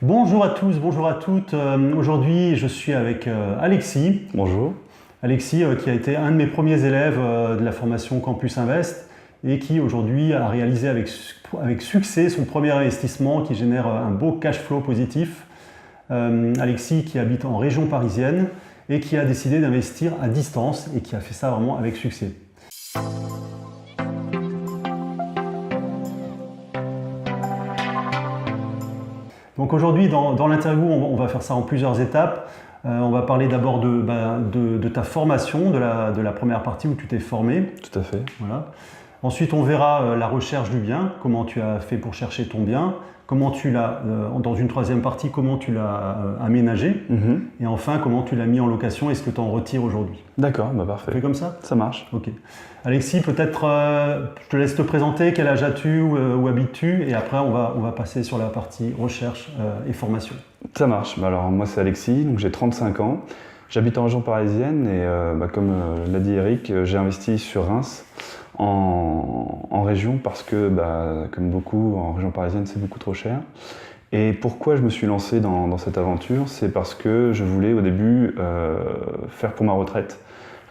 Bonjour à tous, bonjour à toutes. Aujourd'hui, je suis avec Alexis. Bonjour. Alexis, qui a été un de mes premiers élèves de la formation Campus Invest et qui aujourd'hui a réalisé avec succès son premier investissement qui génère un beau cash flow positif. Alexis qui habite en région parisienne et qui a décidé d'investir à distance et qui a fait ça vraiment avec succès. Donc aujourd'hui, dans l'interview, on va faire ça en plusieurs étapes. On va parler d'abord de ta formation, de la première partie où tu t'es formé. Tout à fait. Voilà. Ensuite, on verra la recherche du bien, comment tu as fait pour chercher ton bien, comment tu l'as, dans une troisième partie, comment tu l'as aménagé, et enfin, comment tu l'as mis en location et ce que tu en retires aujourd'hui. D'accord, bah parfait. On fait comme ça ? Ça marche. Ok. Alexis, peut-être je te laisse te présenter, quel âge as-tu, où habites-tu, et après on va passer sur la partie recherche et formation. Ça marche. Bah alors moi c'est Alexis, donc j'ai 35 ans. J'habite en région parisienne et comme l'a dit Eric, j'ai investi sur Reims en région parce que comme beaucoup en région parisienne c'est beaucoup trop cher. Et pourquoi je me suis lancé dans cette aventure, c'est parce que je voulais au début faire pour ma retraite,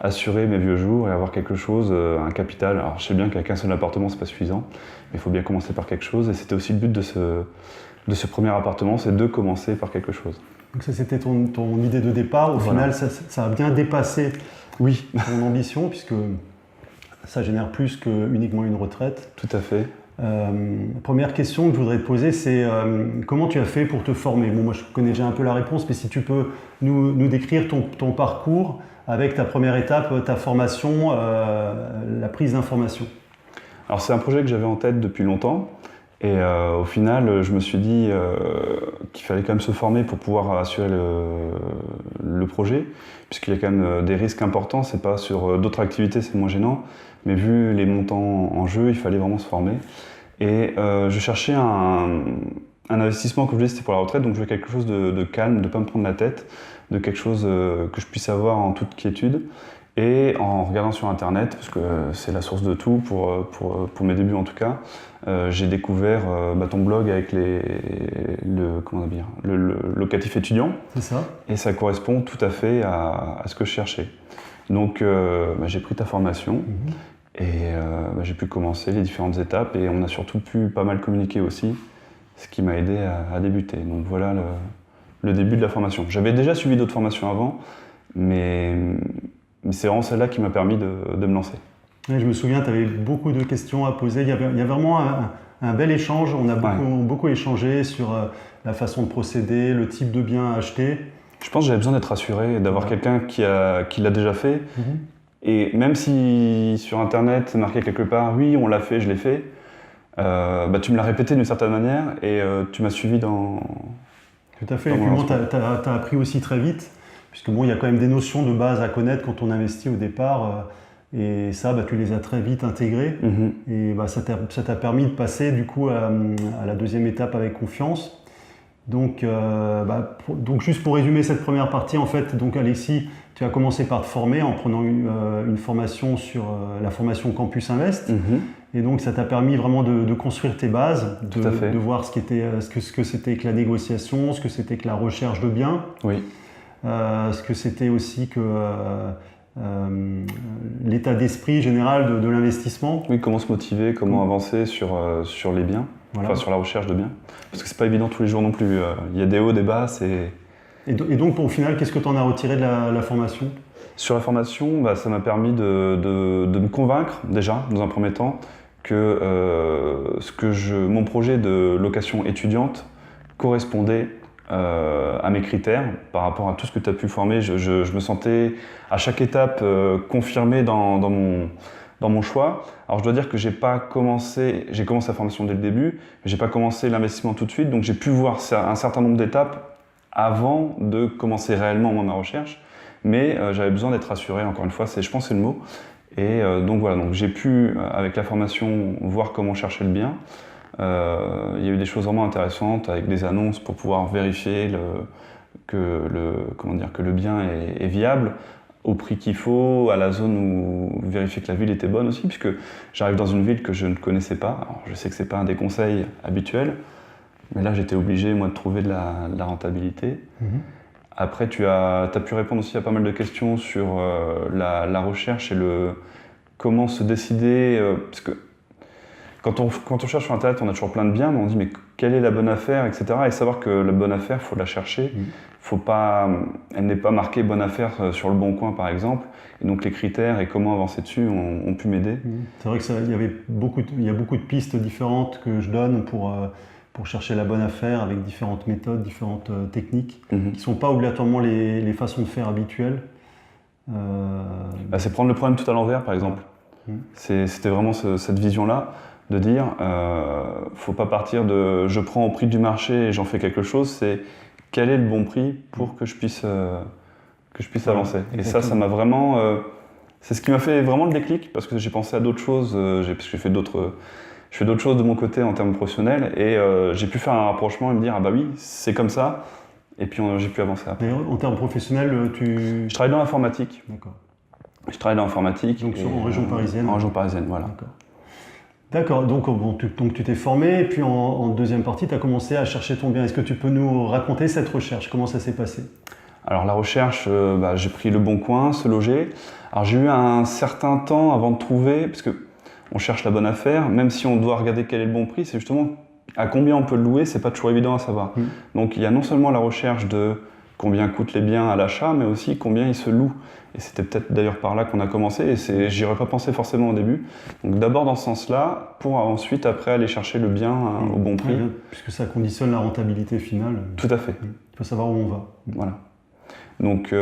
assurer mes vieux jours et avoir quelque chose, un capital. Alors je sais bien qu'avec un seul appartement c'est pas suffisant, mais il faut bien commencer par quelque chose et c'était aussi le but de ce premier appartement, c'est de commencer par quelque chose. Donc ça c'était ton idée de départ, au final ça a bien dépassé ton ambition puisque ça génère plus que uniquement une retraite. Tout à fait. Première question que je voudrais te poser, c'est comment tu as fait pour te former? Bon, moi je connais déjà un peu la réponse, mais si tu peux nous décrire ton parcours avec ta première étape, ta formation, la prise d'information. Alors c'est un projet que j'avais en tête depuis longtemps et au final je me suis dit qu'il fallait quand même se former pour pouvoir assurer le projet, puisqu'il y a quand même des risques importants, c'est pas sur d'autres activités, c'est moins gênant, mais vu les montants en jeu, il fallait vraiment se former. Et je cherchais un investissement, comme je disais, c'était pour la retraite, donc je voulais quelque chose de calme, de ne pas me prendre la tête, de quelque chose que je puisse avoir en toute quiétude. Et en regardant sur internet, parce que c'est la source de tout pour mes débuts en tout cas, j'ai découvert ton blog avec le locatif étudiant. C'est ça. Et ça correspond tout à fait à ce que je cherchais. Donc j'ai pris ta formation et j'ai pu commencer les différentes étapes et on a surtout pu pas mal communiquer aussi, ce qui m'a aidé à débuter. Donc voilà le début de la formation. J'avais déjà suivi d'autres formations avant, mais c'est vraiment celle-là qui m'a permis de me lancer. Ouais, je me souviens, tu avais beaucoup de questions à poser. Il y avait vraiment un bel échange. On a beaucoup échangé sur la façon de procéder, le type de bien à acheter. Je pense que j'avais besoin d'être rassuré, d'avoir quelqu'un qui l'a déjà fait. Et même si sur Internet c'est marqué quelque part, oui, on l'a fait, je l'ai fait, tu me l'as répété d'une certaine manière et tu m'as suivi dans... Tout à fait. Et puis bon, tu as appris aussi très vite. Puisque bon, il y a quand même des notions de base à connaître quand on investit au départ, et ça, tu les as très vite intégrées, et ça t'a permis de passer du coup à la deuxième étape avec confiance. Donc juste pour résumer cette première partie, en fait, donc Alexis, tu as commencé par te former en prenant une formation sur la formation Campus Invest, et donc ça t'a permis vraiment de construire tes bases, de voir ce que c'était que la négociation, ce que c'était que la recherche de biens. Oui. Ce que c'était aussi que l'état d'esprit général de l'investissement. Oui, comment se motiver, comment avancer sur les biens, enfin sur la recherche de biens. Parce que c'est pas évident tous les jours non plus. Il y a des hauts, des bas. Et donc au final, qu'est-ce que tu en as retiré de la formation ? Sur la formation, ça m'a permis de me convaincre déjà, dans un premier temps, que mon projet de location étudiante correspondait à mes critères par rapport à tout ce que tu as pu former. Je me sentais à chaque étape confirmé dans mon choix. Alors je dois dire que j'ai commencé la formation dès le début, mais j'ai pas commencé l'investissement tout de suite, donc j'ai pu voir un certain nombre d'étapes avant de commencer réellement ma recherche, mais j'avais besoin d'être rassuré, encore une fois, je pense que c'est le mot. Et donc voilà, donc j'ai pu avec la formation voir comment chercher le bien. Il y a eu des choses vraiment intéressantes avec des annonces pour pouvoir vérifier que le bien est viable au prix qu'il faut, à la zone où vérifier que la ville était bonne aussi, puisque j'arrive dans une ville que je ne connaissais pas. Alors, je sais que ce n'est pas un des conseils habituels, Mais là, j'étais obligé, moi, de trouver de la rentabilité. Après, tu as pu répondre aussi à pas mal de questions sur la recherche et comment se décider. Parce que quand on cherche sur Internet, on a toujours plein de biens, mais on dit mais quelle est la bonne affaire, etc. Et savoir que la bonne affaire, il faut la chercher. Elle n'est pas marquée bonne affaire sur le Bon Coin, par exemple. Et donc les critères et comment avancer dessus ont pu m'aider. C'est vrai qu'il y a beaucoup de pistes différentes que je donne pour chercher la bonne affaire avec différentes méthodes, différentes techniques, qui ne sont pas obligatoirement les façons de faire habituelles. C'est prendre le problème tout à l'envers, par exemple. C'était vraiment cette vision-là, de dire, faut pas partir de je prends au prix du marché et j'en fais quelque chose, c'est quel est le bon prix pour que je puisse avancer. Et ça m'a vraiment... c'est ce qui m'a fait vraiment le déclic, parce que j'ai pensé à d'autres choses, parce que je fais d'autres choses de mon côté en termes professionnels, et j'ai pu faire un rapprochement et me dire, ah bah oui, c'est comme ça, et puis j'ai pu avancer après. Mais en termes professionnels, Je travaille dans l'informatique. D'accord. Je travaille dans l'informatique. Donc en région parisienne. En région parisienne, voilà. D'accord, donc tu t'es formé, et puis en deuxième partie, tu as commencé à chercher ton bien. Est-ce que tu peux nous raconter cette recherche? Comment ça s'est passé? Alors la recherche, j'ai pris le Bon Coin, Se Loger. Alors j'ai eu un certain temps avant de trouver, parce qu'on cherche la bonne affaire, même si on doit regarder quel est le bon prix, c'est justement à combien on peut le louer, c'est pas toujours évident à savoir. Donc il y a non seulement la recherche de combien coûtent les biens à l'achat, mais aussi combien ils se louent. Et c'était peut-être d'ailleurs par là qu'on a commencé, et j'y aurais pas pensé forcément au début. Donc d'abord dans ce sens-là, pour ensuite après aller chercher le bien au bon prix. Puisque ça conditionne la rentabilité finale. Tout à fait. Il faut savoir où on va. Voilà. Donc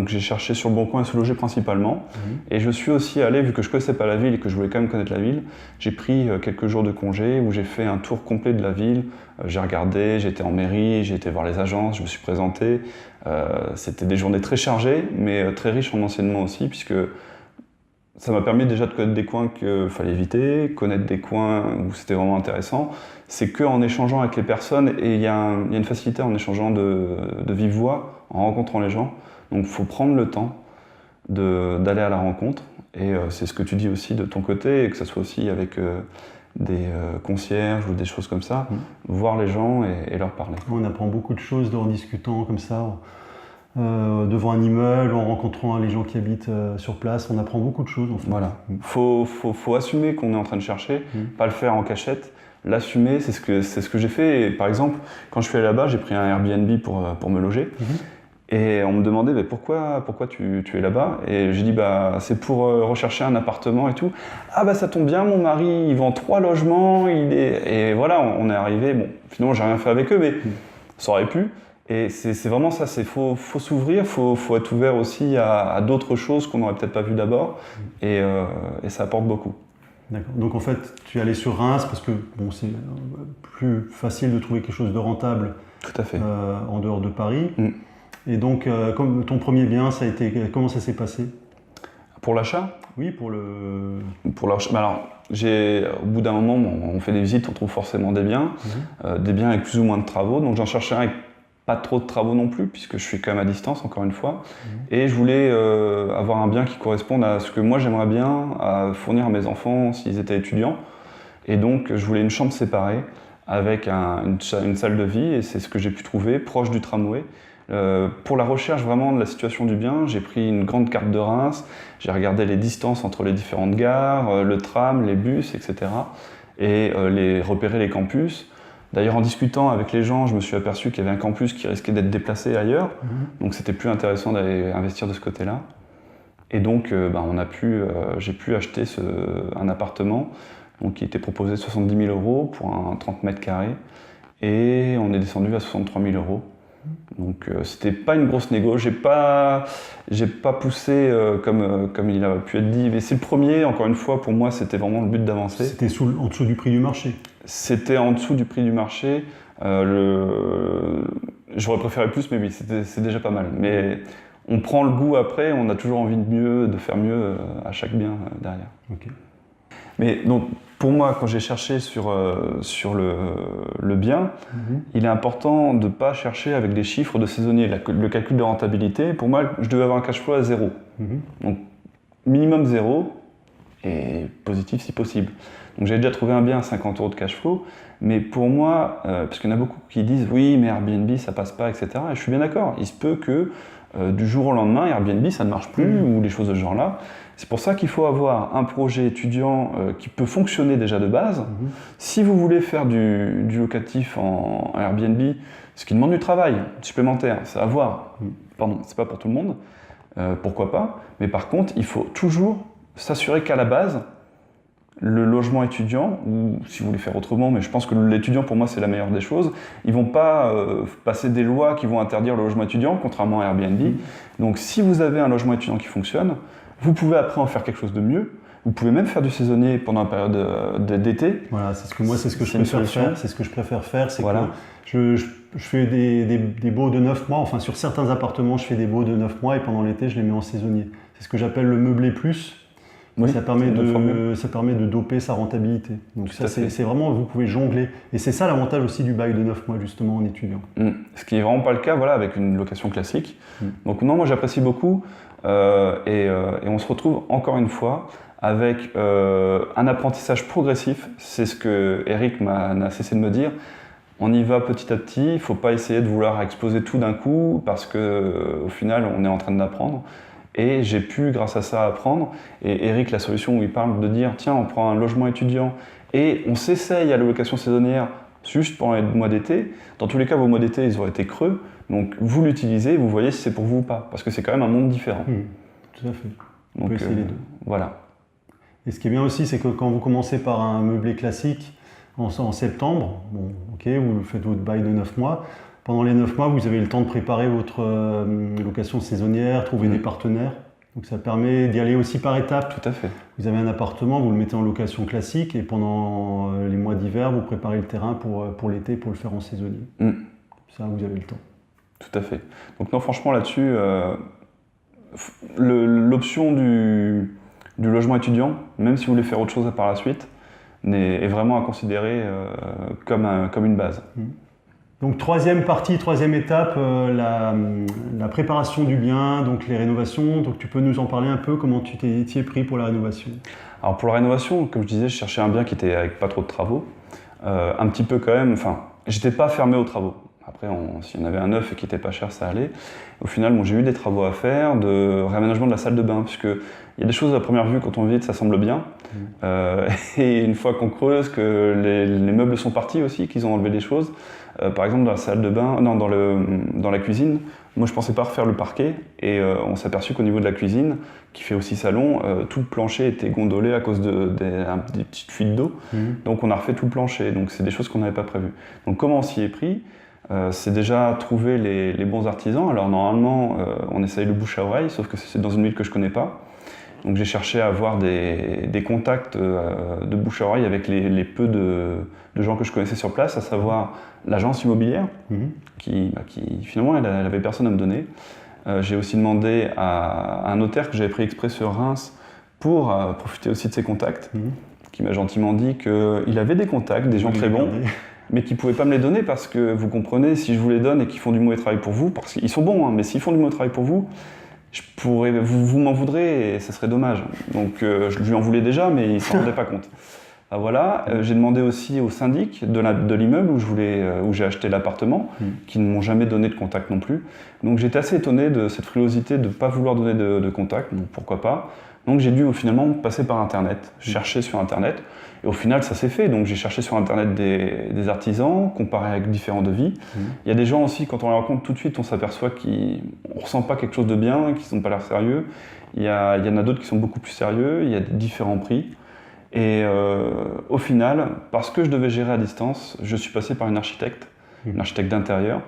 j'ai cherché sur le Bon Coin et Se Loger principalement. Et je suis aussi allé, vu que je ne connaissais pas la ville et que je voulais quand même connaître la ville, j'ai pris quelques jours de congé où j'ai fait un tour complet de la ville. J'ai regardé, j'ai été en mairie, j'ai été voir les agences, je me suis présenté. C'était des journées très chargées, mais très riches en enseignements aussi, puisque ça m'a permis déjà de connaître des coins qu'il fallait éviter, connaître des coins où c'était vraiment intéressant. C'est qu'en échangeant avec les personnes, et il y a une facilité en échangeant de vive voix, en rencontrant les gens. Donc il faut prendre le temps d'aller à la rencontre. Et c'est ce que tu dis aussi de ton côté, et que ce soit aussi avec des concierges ou des choses comme ça, voir les gens et leur parler. On apprend beaucoup de choses en discutant comme ça. Devant un immeuble, en rencontrant les gens qui habitent sur place, on apprend beaucoup de choses en fait. Voilà. Faut assumer qu'on est en train de chercher, pas le faire en cachette. L'assumer, c'est ce que j'ai fait. Et par exemple, quand je suis allé là-bas, j'ai pris un Airbnb pour me loger. Et on me demandait pourquoi tu es là-bas. Et j'ai dit c'est pour rechercher un appartement et tout. Ah ça tombe bien, mon mari il vend 3 logements. Et voilà, on est arrivé. Bon, finalement j'ai rien fait avec eux, mais ça aurait pu. Et c'est vraiment ça, faut s'ouvrir, faut être ouvert aussi à d'autres choses qu'on n'aurait peut-être pas vues d'abord, et ça apporte beaucoup. D'accord. Donc en fait, tu es allé sur Reims parce que c'est plus facile de trouver quelque chose de rentable. Tout à fait. En dehors de Paris. Et donc, comme ton premier bien, comment ça s'est passé? Pour l'achat? Oui, pour l'achat. Alors, au bout d'un moment, on fait des visites, on trouve forcément des biens avec plus ou moins de travaux. Donc j'en cherchais un avec pas trop de travaux non plus, puisque je suis quand même à distance, encore une fois. Et je voulais avoir un bien qui corresponde à ce que moi j'aimerais bien fournir à mes enfants s'ils étaient étudiants. Et donc je voulais une chambre séparée avec une salle de vie, et c'est ce que j'ai pu trouver, proche du tramway. Pour la recherche vraiment de la situation du bien, j'ai pris une grande carte de Reims, j'ai regardé les distances entre les différentes gares, le tram, les bus, etc. Et repérer les campus. D'ailleurs, en discutant avec les gens, je me suis aperçu qu'il y avait un campus qui risquait d'être déplacé ailleurs, donc c'était plus intéressant d'aller investir de ce côté-là. Et donc, j'ai pu acheter un appartement qui était proposé 70 000 € pour un 30 mètres carrés, et on est descendu à 63 000 €. Donc c'était pas une grosse négo, j'ai pas poussé comme il a pu être dit, mais c'est le premier, encore une fois, pour moi c'était vraiment le but d'avancer. C'était en dessous du prix du marché? C'était en dessous du prix du marché, j'aurais préféré plus, mais oui, c'est déjà pas mal. Mais on prend le goût après, on a toujours envie de faire mieux à chaque bien derrière. Okay. Mais donc, pour moi, quand j'ai cherché sur le bien, il est important de ne pas chercher avec des chiffres de saisonnier. Le calcul de rentabilité, pour moi, je devais avoir un cash flow à 0. Donc, minimum 0 et positif si possible. Donc, j'ai déjà trouvé un bien à 50 € de cash flow, Mais pour moi, parce qu'il y en a beaucoup qui disent oui, mais Airbnb ça passe pas, etc. Et je suis bien d'accord. Il se peut que du jour au lendemain, Airbnb ça ne marche plus ou des choses de ce genre-là. C'est pour ça qu'il faut avoir un projet étudiant qui peut fonctionner déjà de base. Si vous voulez faire du locatif en Airbnb, ce qui demande du travail supplémentaire, c'est à voir. Pardon, c'est pas pour tout le monde. Pourquoi pas? Mais par contre, il faut toujours s'assurer qu'à la base, le logement étudiant, ou si vous voulez faire autrement, mais je pense que l'étudiant pour moi c'est la meilleure des choses, ils vont pas passer des lois qui vont interdire le logement étudiant, contrairement à Airbnb. Donc si vous avez un logement étudiant qui fonctionne, vous pouvez après en faire quelque chose de mieux. Vous pouvez même faire du saisonnier pendant la période d'été. Voilà, c'est ce que je préfère faire. C'est ce que je préfère faire, c'est voilà. que je fais des baux de 9 mois, enfin sur certains appartements je fais des baux de 9 mois et pendant l'été je les mets en saisonnier. C'est ce que j'appelle le meublé plus. Oui, ça permet de doper sa rentabilité. Donc ça, c'est vraiment, vous pouvez jongler. Et c'est ça l'avantage aussi du bail de 9 mois, justement, en étudiant. Ce qui n'est vraiment pas le cas avec une location classique. Donc non, moi j'apprécie beaucoup. Et on se retrouve encore une fois avec un apprentissage progressif. C'est ce que Eric n'a cessé de me dire. On y va petit à petit. Il ne faut pas essayer de vouloir exploser tout d'un coup parce qu'au final, on est en train d'apprendre. Et j'ai pu, grâce à ça, apprendre. Et Eric, la solution où il parle de dire, tiens, on prend un logement étudiant et on s'essaye à la location saisonnière juste pendant les mois d'été. Dans tous les cas, vos mois d'été, ils auraient été creux. Donc, vous l'utilisez, vous voyez si c'est pour vous ou pas. Parce que c'est quand même un monde différent. Tout à fait. On peut essayer les deux. Voilà. Et ce qui est bien aussi, c'est que quand vous commencez par un meublé classique en septembre, bon, ok, vous faites votre bail de 9 mois. Pendant les 9 mois, vous avez le temps de préparer votre location saisonnière, trouver des partenaires. Donc ça permet d'y aller aussi par étapes. Tout à fait. Vous avez un appartement, vous le mettez en location classique et pendant les mois d'hiver, vous préparez le terrain pour l'été, pour le faire en saisonnier. Ça, vous avez le temps. Tout à fait. Donc non, franchement, là-dessus, l'option du logement étudiant, même si vous voulez faire autre chose par la suite, est vraiment à considérer comme une base. Donc troisième étape, la préparation du bien, donc les rénovations. Donc tu peux nous en parler un peu, comment tu t'y es pris pour la rénovation? Alors pour la rénovation, comme je disais, je cherchais un bien qui était avec pas trop de travaux. Un petit peu quand même, enfin, j'étais pas fermé aux travaux. Après, s'il y en avait un neuf et qui était pas cher, ça allait. Au final, j'ai eu des travaux à faire, de réaménagement de la salle de bain, puisque il y a des choses à première vue, quand on visite, ça semble bien. Et une fois qu'on creuse, que les meubles sont partis aussi, qu'ils ont enlevé des choses, par exemple dans la salle de bain, non, dans la cuisine, moi je pensais pas refaire le parquet, et on s'est aperçu qu'au niveau de la cuisine, qui fait aussi salon, tout le plancher était gondolé à cause des petites fuites d'eau. Donc on a refait tout le plancher, donc c'est des choses qu'on n'avait pas prévues. Donc comment on s'y est pris? C'est déjà trouver les bons artisans. Alors normalement, on essaye le bouche à oreille, sauf que c'est dans une ville que je connais pas. Donc j'ai cherché à avoir des contacts de bouche à oreille avec les peu de gens que je connaissais sur place, à savoir l'agence immobilière, qui finalement elle avait personne à me donner. J'ai aussi demandé à un notaire que j'avais pris exprès sur Reims pour profiter aussi de ses contacts, qui m'a gentiment dit qu'il avait des contacts, des gens très bons, mais qui ne pouvaient pas me les donner parce que, vous comprenez, si je vous les donne et qu'ils font du mauvais travail pour vous, parce qu'ils sont bons, hein, mais s'ils font du mauvais travail pour vous, vous m'en voudrez et ça serait dommage. Donc je lui en voulais déjà, mais il ne s'en rendait pas compte. Voilà. J'ai demandé aussi au syndic de l'immeuble où j'ai acheté l'appartement, qui ne m'ont jamais donné de contact non plus. Donc j'étais assez étonné de cette frilosité de ne pas vouloir donner de contact, donc pourquoi pas. Donc j'ai dû finalement passer par Internet, chercher sur Internet, et au final ça s'est fait. Donc j'ai cherché sur Internet des artisans, comparé avec différents devis. Il y a des gens aussi, quand on les rencontre tout de suite, on s'aperçoit qu'on ne ressent pas quelque chose de bien, qu'ils n'ont pas l'air sérieux. Il y en a d'autres qui sont beaucoup plus sérieux, il y a différents prix. Et au final, parce que je devais gérer à distance, je suis passé par une architecte d'intérieur,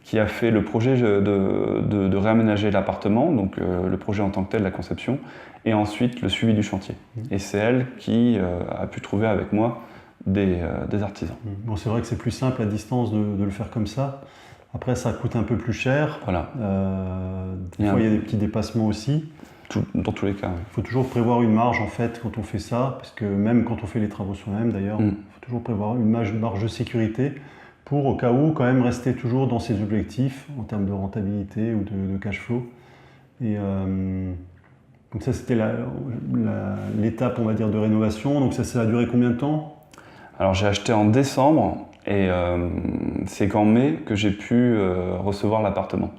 qui a fait le projet de réaménager l'appartement, donc le projet en tant que tel, la conception, et ensuite le suivi du chantier. Et c'est elle qui a pu trouver avec moi des artisans. Bon, c'est vrai que c'est plus simple à distance de le faire comme ça. Après, ça coûte un peu plus cher. Voilà. Des fois, il y a des petits dépassements aussi. Dans tous les cas. Il faut toujours prévoir une marge en fait quand on fait ça, parce que même quand on fait les travaux soi-même d'ailleurs, il faut toujours prévoir une marge de sécurité pour au cas où quand même rester toujours dans ses objectifs en termes de rentabilité ou de cash flow. Et donc ça c'était l'étape on va dire de rénovation. Donc ça a duré combien de temps? Alors j'ai acheté en décembre et c'est qu'en mai que j'ai pu recevoir l'appartement.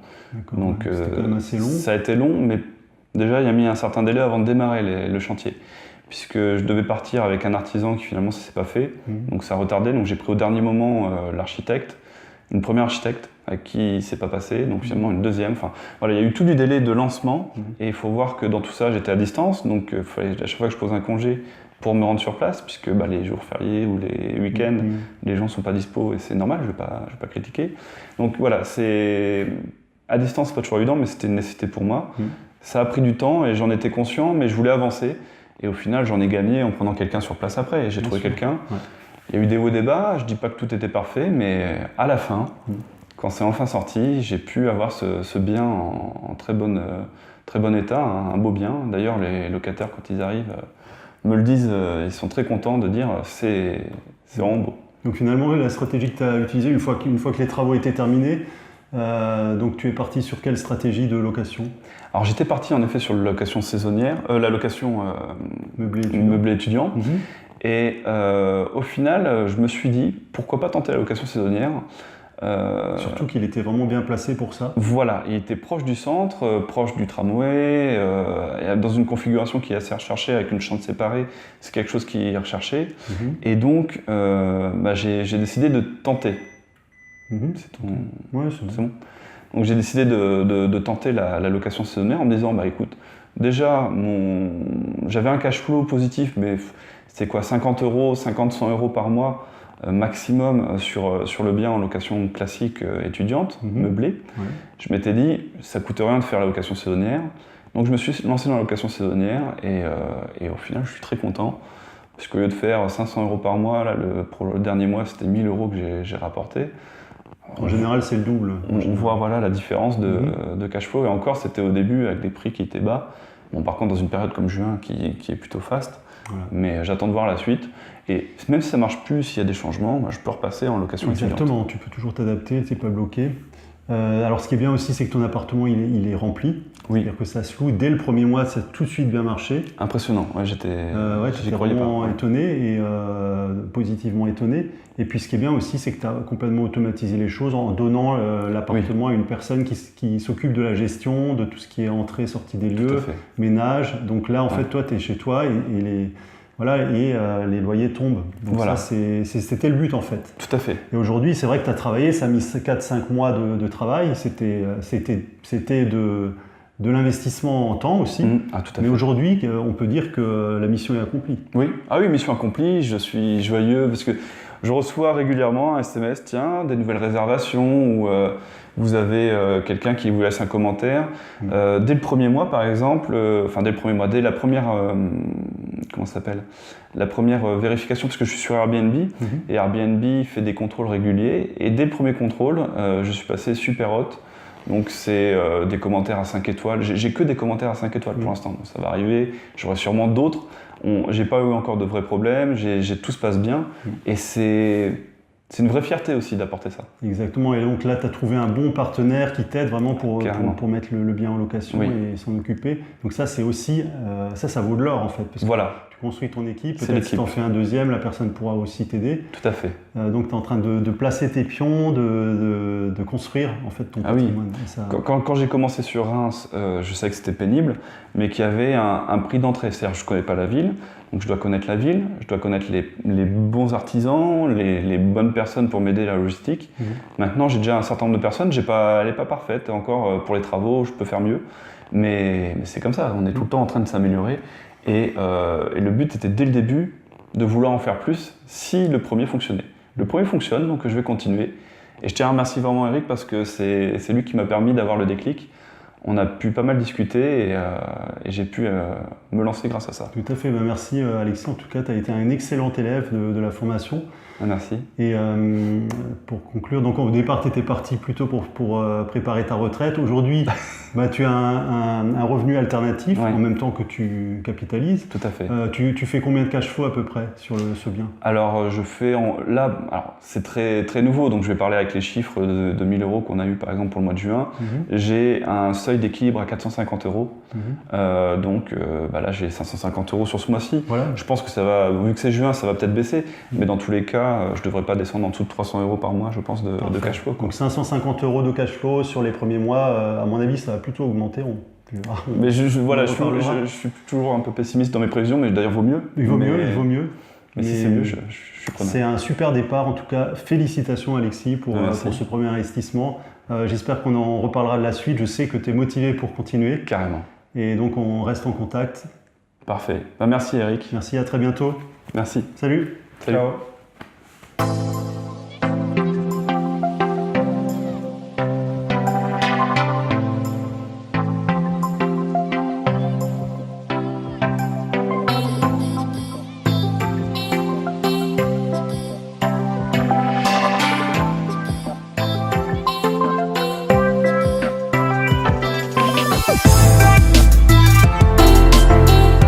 Donc c'était quand même assez long. Ça a été long, mais déjà il a mis un certain délai avant de démarrer le chantier. Puisque je devais partir avec un artisan qui finalement ça s'est pas fait, donc ça a retardé. Donc j'ai pris au dernier moment l'architecte, une première architecte avec qui c'est pas passé, donc finalement une deuxième. Enfin voilà, il y a eu tout du délai de lancement et il faut voir que dans tout ça j'étais à distance, donc il fallait à chaque fois que je pose un congé pour me rendre sur place, puisque les jours fériés ou les week-ends, les gens sont pas dispo et c'est normal, je vais pas critiquer. Donc voilà, c'est à distance c'est pas toujours évident, mais c'était une nécessité pour moi. Ça a pris du temps et j'en étais conscient, mais je voulais avancer. Et au final, j'en ai gagné en prenant quelqu'un sur place après. Et j'ai trouvé quelqu'un. Ouais. Il y a eu des hauts et des bas. Je dis pas que tout était parfait, mais à la fin, quand c'est enfin sorti, j'ai pu avoir ce bien en très bon état, un beau bien. D'ailleurs, les locataires, quand ils arrivent, me le disent. Ils sont très contents de dire c'est vraiment beau. Donc finalement, la stratégie que tu as utilisée, une fois que les travaux étaient terminés, donc tu es parti sur quelle stratégie de location? Alors j'étais parti en effet sur la location saisonnière, la location meublé étudiant. Et au final, je me suis dit pourquoi pas tenter la location saisonnière. Surtout qu'il était vraiment bien placé pour ça. Voilà, il était proche du centre, proche du tramway, dans une configuration qui est assez recherchée avec une chambre séparée, c'est quelque chose qui est recherché. Et donc j'ai décidé de tenter. C'est ton... Ouais, c'est bon. Donc j'ai décidé de tenter la location saisonnière en me disant écoute, déjà j'avais un cash flow positif, mais c'était quoi, 50 €, 100 € par mois maximum sur le bien en location classique étudiante, meublée. Ouais. Je m'étais dit ça coûte rien de faire la location saisonnière, donc je me suis lancé dans la location saisonnière et au final je suis très content. Parce qu'au lieu de faire 500 € par mois, là, pour le dernier mois c'était 1000 € que j'ai rapporté. En général, c'est le double. On voit la différence de cash flow. Et encore, c'était au début avec des prix qui étaient bas. Bon, par contre, dans une période comme juin qui est plutôt faste. Voilà. Mais j'attends de voir la suite. Et même si ça ne marche plus, s'il y a des changements, je peux repasser en location étudiante. Exactement, tu peux toujours t'adapter, tu n'es pas bloqué. Alors ce qui est bien aussi, c'est que ton appartement il est rempli. Oui. C'est-à-dire que ça se loue dès le premier mois, ça a tout de suite bien marché. Impressionnant, j'étais vraiment étonné et positivement étonné. Et puis ce qui est bien aussi, c'est que tu as complètement automatisé les choses en donnant l'appartement à une personne qui s'occupe de la gestion, de tout ce qui est entrée, sortie des lieux, ménage. Donc là, en fait, toi, tu es chez toi et les loyers tombent. Donc ça, c'était le but en fait. Tout à fait. Et aujourd'hui, c'est vrai que tu as travaillé, ça a mis 4-5 mois de travail. C'était de l'investissement en temps aussi. Tout à fait. Mais aujourd'hui, on peut dire que la mission est accomplie. Oui, mission accomplie. Je suis joyeux parce que je reçois régulièrement un SMS, tiens, des nouvelles réservations ou vous avez quelqu'un qui vous laisse un commentaire. Dès le premier mois, par exemple, dès la première, la première vérification, parce que je suis sur Airbnb, et Airbnb fait des contrôles réguliers, et dès le premier contrôle, je suis passé super hot. Donc c'est des commentaires à 5 étoiles. J'ai que des commentaires à 5 étoiles pour l'instant. Donc ça va arriver, j'aurai sûrement d'autres. J'ai pas eu encore de vrais problèmes, tout se passe bien. Et c'est une vraie fierté aussi d'apporter ça. Exactement, et donc là tu as trouvé un bon partenaire qui t'aide vraiment pour mettre le bien en location et s'en occuper. Donc ça c'est aussi, ça vaut de l'or en fait. Parce que tu construis ton équipe, peut-être si tu en fais un deuxième, la personne pourra aussi t'aider. Tout à fait. Donc tu es en train de placer tes pions, de construire en fait ton patrimoine. Oui. Quand j'ai commencé sur Reims, je savais que c'était pénible, mais qu'il y avait un prix d'entrée. C'est-à-dire je ne connais pas la ville, donc je dois connaître la ville, je dois connaître les bons artisans, les bonnes personnes pour m'aider à la logistique. Maintenant j'ai déjà un certain nombre de personnes, elle n'est pas parfaite, encore pour les travaux je peux faire mieux, mais c'est comme ça, on est tout le temps en train de s'améliorer. Et le but était dès le début de vouloir en faire plus si le premier fonctionnait. Le premier fonctionne, donc je vais continuer. Et je tiens à remercier vraiment Eric parce que c'est lui qui m'a permis d'avoir le déclic. On a pu pas mal discuter et j'ai pu me lancer grâce à ça. Tout à fait, merci Alexis. En tout cas, tu as été un excellent élève de la formation. Merci. Et pour conclure, donc au départ, tu étais parti plutôt pour préparer ta retraite. Aujourd'hui, tu as un revenu alternatif en même temps que tu capitalises. Tout à fait. Tu fais combien de cash flow à peu près sur ce bien? Alors, je fais alors, c'est très, très nouveau, donc je vais parler avec les chiffres de 1000 € qu'on a eu par exemple pour le mois de juin. J'ai un seuil d'équilibre à 450 €. Donc là, j'ai 550 € sur ce mois-ci. Voilà. Je pense que ça va, vu que c'est juin, ça va peut-être baisser, mais dans tous les cas, je ne devrais pas descendre en dessous de 300 € par mois, je pense, de cash flow. Donc 550 € de cash flow sur les premiers mois, à mon avis, ça va plutôt augmenter. Mais je suis toujours un peu pessimiste dans mes prévisions, mais d'ailleurs, vaut mieux. Il vaut mieux. Mais si c'est mieux, je suis preneur. C'est un super départ, en tout cas. Félicitations, Alexis, pour ce premier investissement. J'espère qu'on en reparlera de la suite. Je sais que tu es motivé pour continuer. Carrément. Et donc, on reste en contact. Parfait. Merci, Eric. Merci, à très bientôt. Merci. Salut. Ciao.